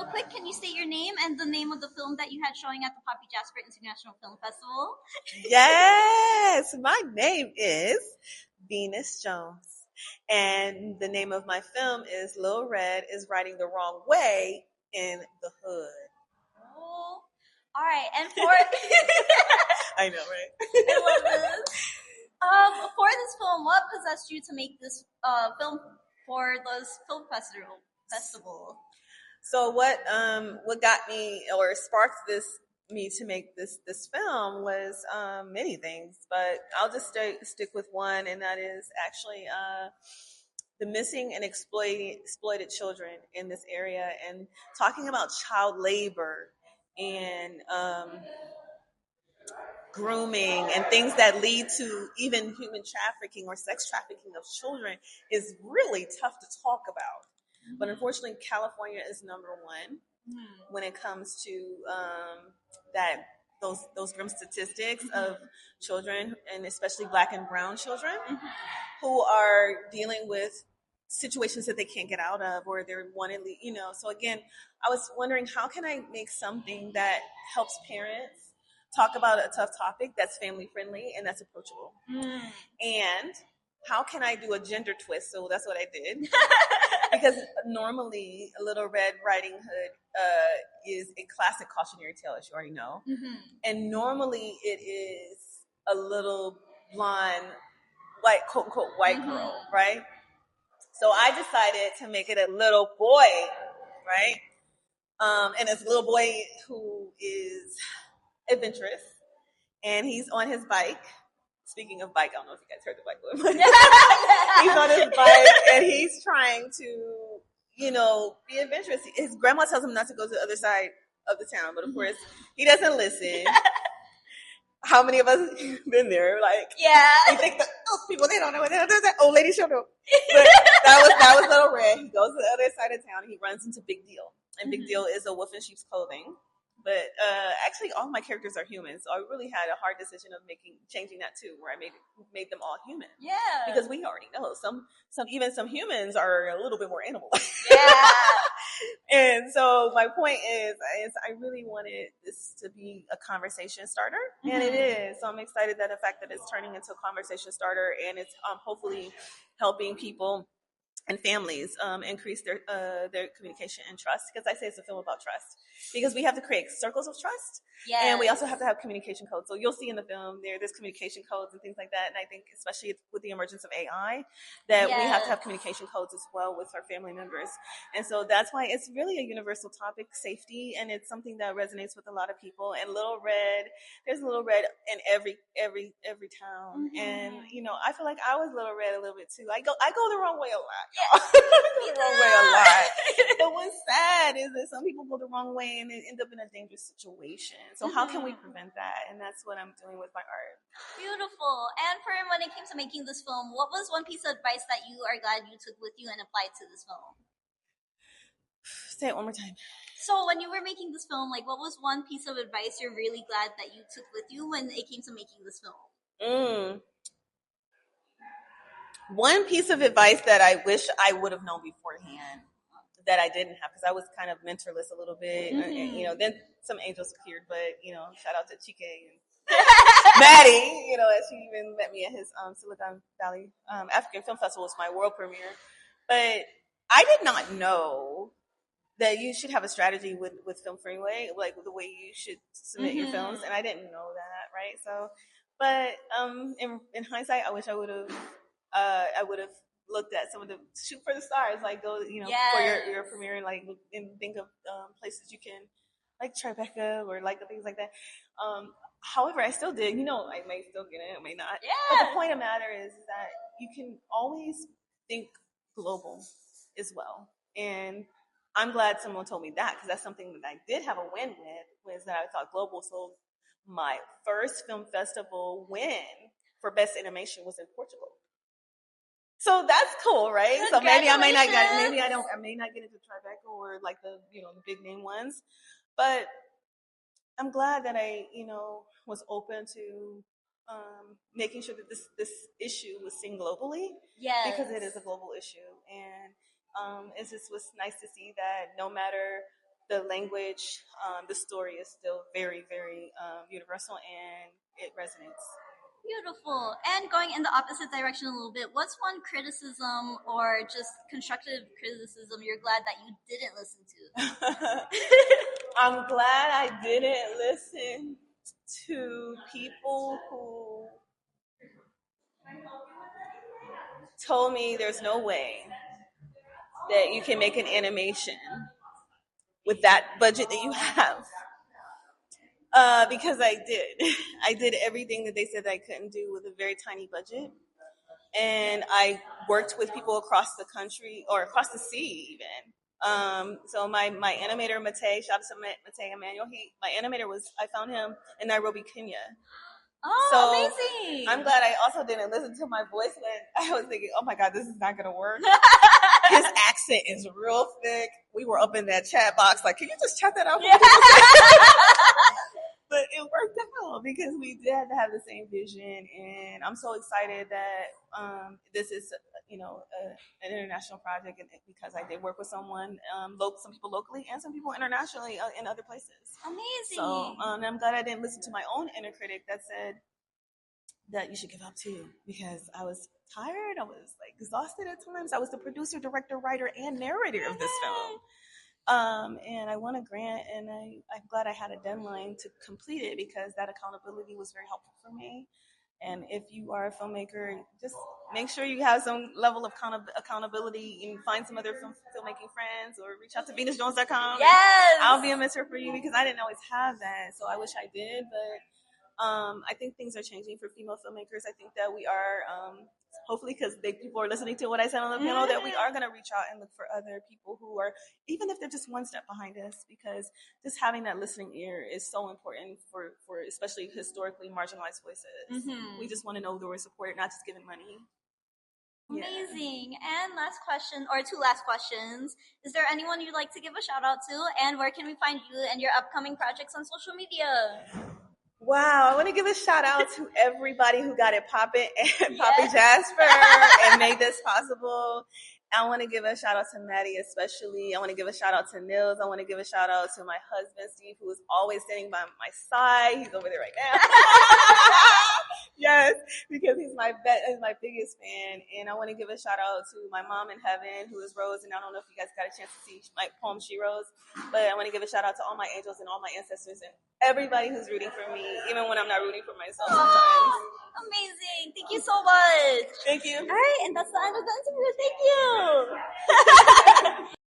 real quick, can you state your name and the name of the film that you had showing at the Poppy Jasper International Film Festival? Yes, my name is Venus Jones. And the name of my film is Lil RED is Riding the Wrong Way in the Hood. Oh, all right. And for I know, right? I love this. For this film, what possessed you to make this film for this film festival? So what got me or sparked me to make this film was many things, but I'll just stick with one, and that is actually the missing and exploited children in this area, and talking about child labor and grooming and things that lead to even human trafficking or sex trafficking of children is really tough to talk about. But unfortunately, California is number one when it comes to those grim statistics of children, and especially Black and brown children, who are dealing with situations that they can't get out of, or they're wanting, So again, I was wondering, how can I make something that helps parents talk about a tough topic that's family friendly and that's approachable? And how can I do a gender twist? So that's what I did. Because normally Little Red Riding Hood is a classic cautionary tale, as you already know. And normally it is a little blonde, white, quote unquote, white girl, right? So I decided to make it a little boy, right? And it's a little boy who is adventurous, and he's on his bike. Speaking of bike, I don't know if you guys heard the bike one, but he's on his bike and he's trying to, be adventurous. His grandma tells him not to go to the other side of the town, but of course he doesn't listen. How many of us been there? Like, we think that those people, they don't know what they're doing. Old lady, she'll know. But that was Little Red. He goes to the other side of town and he runs into Big Deal. And Big Deal is a wolf in sheep's clothing. But actually, all my characters are human, so I really had a hard decision of changing that too, where I made them all human. Yeah, because we already know some humans are a little bit more animal-like. Yeah. And so my point is I really wanted this to be a conversation starter, and it is. So I'm excited that the fact that it's turning into a conversation starter, and it's hopefully helping people and families increase their communication and trust, because I say it's a film about trust, because we have to create circles of trust. Yes. And we also have to have communication codes. So you'll see in the film there's communication codes and things like that. And I think especially with the emergence of AI, that we have to have communication codes as well with our family members. And so that's why it's really a universal topic, safety, and it's something that resonates with a lot of people. And there's Little Red in every town. And I feel like I was Little Red a little bit too. I go the wrong way a lot. The wrong way a lot. But what's sad is that some people go the wrong way and they end up in a dangerous situation. So how can we prevent that? And that's what I'm doing with my art. Beautiful. And for when it came to making this film, what was one piece of advice that you are glad you took with you and applied to this film? Say it one more time. So when you were making this film, what was one piece of advice you're really glad that you took with you when it came to making this film? One piece of advice that I wish I would have known beforehand that I didn't have, because I was kind of mentorless a little bit. And, then some angels appeared, but, shout out to Chike and Maddie, as she even met me at his Silicon Valley African Film Festival. Was my world premiere. But I did not know that you should have a strategy with Film Freeway, like the way you should submit your films. And I didn't know that, right? So, but in hindsight, I wish I would have looked at some of the shoot for the stars, go, for your premiere, and think of places you can, like Tribeca or things like that. However, I still did, I may still get it, I may not. Yeah. But the point of the matter is that you can always think global as well. And I'm glad someone told me that, because that's something that I did have a win with, was that I thought global. So my first film festival win for Best Animation was in Portugal. So that's cool, right? So maybe I may not get into Tribeca or the big name ones, but I'm glad that I was open to making sure that this issue was seen globally. Yes. Because it is a global issue, and it just was nice to see that no matter the language, the story is still very, very universal, and it resonates. Beautiful. And going in the opposite direction a little bit, what's one criticism or just constructive criticism you're glad that you didn't listen to? I'm glad I didn't listen to people who told me there's no way that you can make an animation with that budget that you have. Because I did. I did everything that they said that I couldn't do with a very tiny budget. And I worked with people across the country, or across the sea even. So my animator, Mate, shout out to Mate Emmanuel, my animator I found him in Nairobi, Kenya. Oh, so amazing. I'm glad I also didn't listen to my voice when I was thinking, oh my God, this is not going to work. His accent is real thick. We were up in that chat box like, can you just chat that out? Yeah. But it worked out because we did have the same vision, and I'm so excited that this is, an international project, and because I did work with some people locally and some people internationally in other places. Amazing. So I'm glad I didn't listen to my own inner critic that said that you should give up too, because I was tired. I was like exhausted at times. I was the producer, director, writer, and narrator of this film. And I won a grant, and I'm glad I had a deadline to complete it, because that accountability was very helpful for me. And if you are a filmmaker, just make sure you have some level of accountability, and find some other filmmaking friends, or reach out to venusjones.com. Yes, I'll be a mentor for you, because I didn't always have that. So I wish I did, but I think things are changing for female filmmakers. I think that we are, hopefully, because people are listening to what I said on the panel, that we are going to reach out and look for other people who are, even if they're just one step behind us, because just having that listening ear is so important for especially historically marginalized voices. Mm-hmm. We just want to know that we're supported, not just given money. Amazing. Yeah. And last question, or two last questions. Is there anyone you'd like to give a shout out to? And where can we find you and your upcoming projects on social media? Wow, I want to give a shout out to everybody who got it poppin' and Poppy Jasper and made this possible. I want to give a shout out to Maddie especially. I want to give a shout out to Nils. I want to give a shout out to my husband, Steve, who is always standing by my side. He's over there right now. Yes, because he's my biggest fan. And I want to give a shout out to my mom in heaven, who is Rose. And I don't know if you guys got a chance to see my poem, She Rose. But I want to give a shout out to all my angels and all my ancestors and everybody who's rooting for me, even when I'm not rooting for myself sometimes. Amazing. Thank you so much. Thank you. All right, and that's the end of the interview. Thank you.